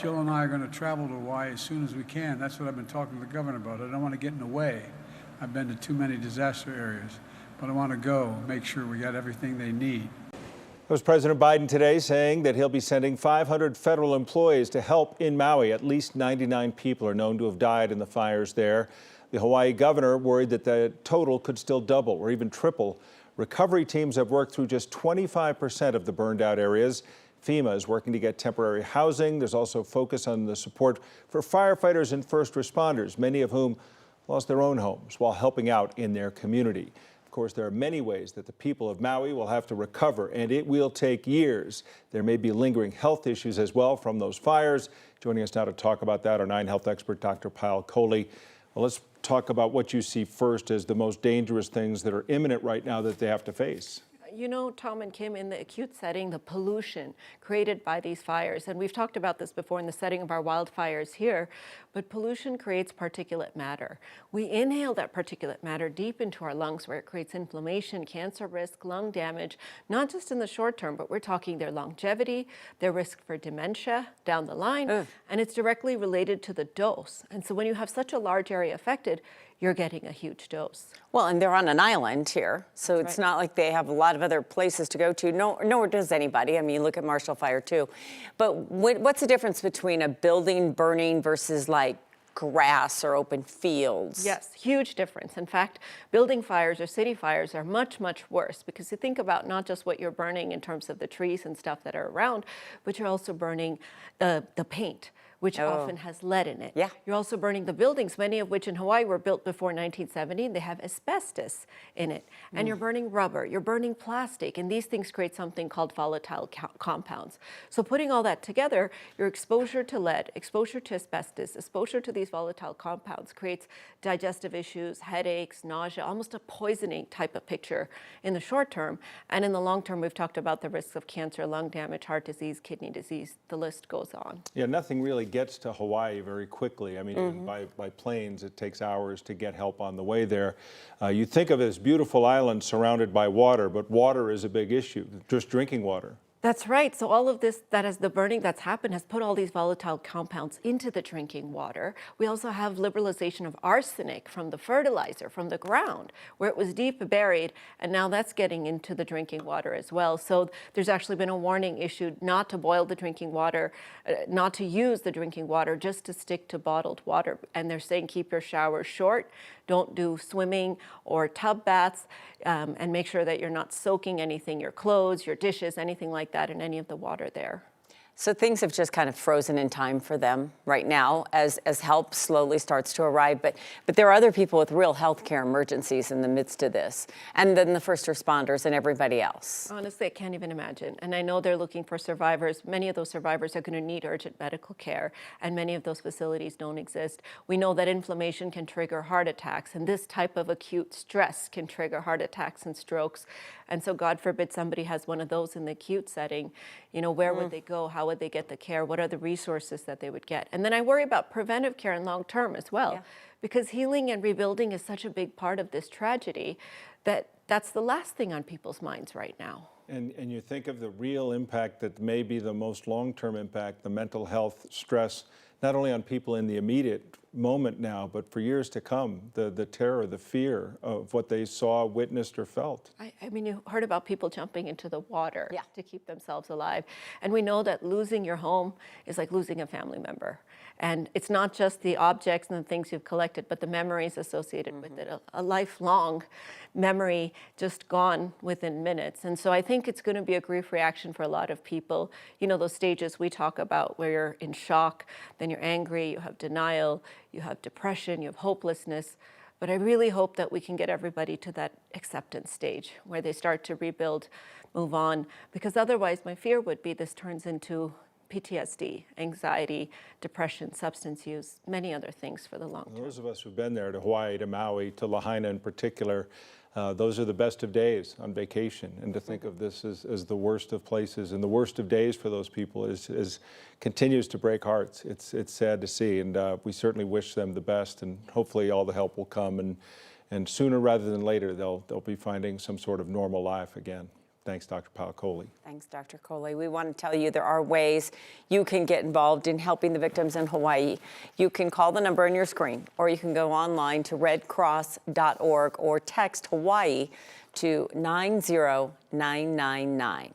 Jill and I are going to travel to Hawaii as soon as we can. That's what I've been talking to the governor about. I don't want to get in the way. I've been to too many disaster areas, but I want to go make sure we got everything they need. That was President Biden today saying that he'll be sending 500 federal employees to help in Maui. At least 99 people are known to have died in the fires there. The Hawaii governor worried that the total could still double or even triple. Recovery teams have worked through just 25% of the burned out areas. FEMA is working to get temporary housing. There's also focus on the support for firefighters and first responders, many of whom lost their own homes while helping out in their community. Of course, there are many ways that the people of Maui will have to recover, and it will take years. There may be lingering health issues as well from those fires. Joining us now to talk about that, our 9 Health expert, Dr. Kohli. Well, let's talk about what you see first as the most dangerous things that are imminent right now that they have to face. You know, Tom and Kim, in the acute setting, the pollution created by these fires, and we've talked about this before in the setting of our wildfires here, but pollution creates particulate matter. We inhale that particulate matter deep into our lungs where it creates inflammation, cancer risk, lung damage, not just in the short term, but we're talking their longevity, their risk for dementia down the line, and it's directly related to the dose. And so when you have such a large area affected, you're getting a huge dose. Well, and they're on an island here, so That's it's right. not like they have a lot of other places to go to, nor does anybody. I mean, look at Marshall Fire too. But what's the difference between a building burning versus like grass or open fields? Yes, huge difference. In fact, building fires or city fires are much, much worse because you think about not just what you're burning in terms of the trees and stuff that are around, but you're also burning the paint, which often has lead in it. Yeah. You're also burning the buildings, many of which in Hawaii were built before 1970, and they have asbestos in it. And you're burning rubber, you're burning plastic, and these things create something called volatile compounds. So putting all that together, your exposure to lead, exposure to asbestos, exposure to these volatile compounds creates digestive issues, headaches, nausea, almost a poisoning type of picture in the short term. And in the long term, we've talked about the risks of cancer, lung damage, heart disease, kidney disease, the list goes on. Yeah, nothing really gets to Hawaii very quickly. I mean, by planes, it takes hours to get help on the way there. You think of it as beautiful islands surrounded by water, but water is a big issue, just drinking water. That's right. So all of this, that is the burning that's happened, has put all these volatile compounds into the drinking water. We also have liberalization of arsenic from the fertilizer, from the ground, where it was deep buried, and now that's getting into the drinking water as well. So there's actually been a warning issued not to boil the drinking water, not to use the drinking water, just to stick to bottled water. And they're saying keep your showers short, don't do swimming or tub baths, and make sure that you're not soaking anything, your clothes, your dishes, anything like that in any of the water there. So things have just kind of frozen in time for them right now as help slowly starts to arrive. But there are other people with real health care emergencies in the midst of this. And then the first responders and everybody else. Honestly, I can't even imagine. And I know they're looking for survivors. Many of those survivors are going to need urgent medical care, and many of those facilities don't exist. We know that inflammation can trigger heart attacks, and this type of acute stress can trigger heart attacks and strokes. And so God forbid somebody has one of those in the acute setting, you know, where would they go? How would they get the care? What are the resources that they would get? And then I worry about preventive care and long term as well, because healing and rebuilding is such a big part of this tragedy that that's the last thing on people's minds right now. And you think of the real impact that may be the most long-term impact, the mental health stress, not only on people in the immediate moment now, but for years to come, the terror, the fear of what they saw, witnessed, or felt. I mean, you heard about people jumping into the water to keep themselves alive. And we know that losing your home is like losing a family member. And it's not just the objects and the things you've collected, but the memories associated with it, a lifelong memory just gone within minutes. And so I think it's going to be a grief reaction for a lot of people. You know, those stages we talk about where you're in shock, then you're angry, you have denial, you have depression, you have hopelessness. But I really hope that we can get everybody to that acceptance stage where they start to rebuild, move on, because otherwise my fear would be this turns into PTSD, anxiety, depression, substance use, many other things for the long term. Those of us who've been there to Hawaii, to Maui, to Lahaina in particular, those are the best of days on vacation. And to think of this as the worst of places and the worst of days for those people is continues to break hearts. It's sad to see, and we certainly wish them the best, and hopefully all the help will come, and sooner rather than later they'll be finding some sort of normal life again. Thanks, Dr. Kohli. Thanks, Dr. Kohli. We want to tell you there are ways you can get involved in helping the victims in Hawaii. You can call the number on your screen, or you can go online to redcross.org or text Hawaii to 90999.